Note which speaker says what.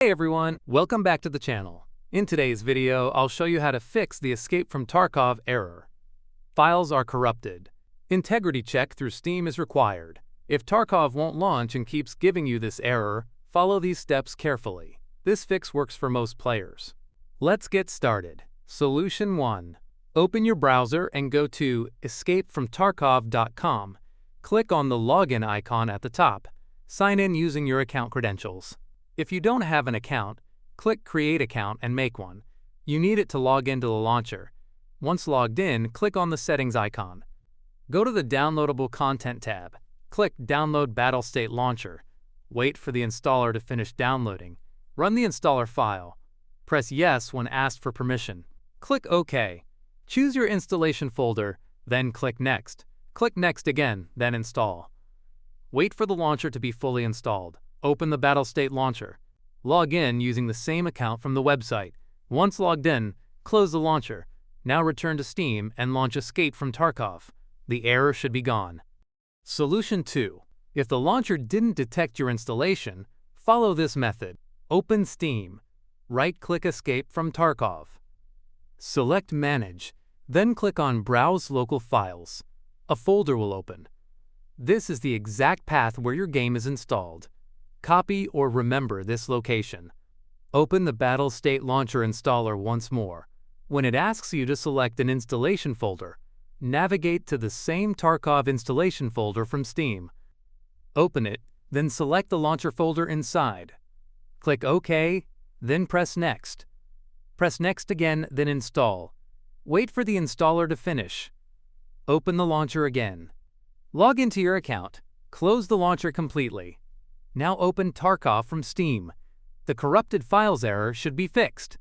Speaker 1: Hey everyone, welcome back to the channel. In today's video, I'll show you how to fix the Escape from Tarkov error. Files are corrupted. Integrity check through Steam is required. If Tarkov won't launch and keeps giving you this error, follow these steps carefully. This fix works for most players. Let's get started. Solution 1. Open your browser and go to escapefromtarkov.com. Click on the login icon at the top. Sign in using your account credentials. If you don't have an account, click Create Account and make one. You need it to log into the launcher. Once logged in, click on the Settings icon. Go to the Downloadable Content tab. Click Download Battlestate Launcher. Wait for the installer to finish downloading. Run the installer file. Press Yes when asked for permission. Click OK. Choose your installation folder, then click Next. Click Next again, then Install. Wait for the launcher to be fully installed. Open the Battlestate launcher. Log in using the same account from the website. Once logged in, close the launcher. Now return to Steam and launch Escape from Tarkov. The error should be gone. Solution 2. If the launcher didn't detect your installation, follow this method. Open Steam. Right-click Escape from Tarkov. Select Manage, then click on Browse Local Files. A folder will open. This is the exact path where your game is installed. Copy or remember this location. Open the Battlestate Launcher installer once more. When it asks you to select an installation folder, navigate to the same Tarkov installation folder from Steam. Open it, then select the launcher folder inside. Click OK, then press Next. Press Next again, then Install. Wait for the installer to finish. Open the launcher again. Log into your account. Close the launcher completely. Now open Tarkov from Steam. The corrupted files error should be fixed.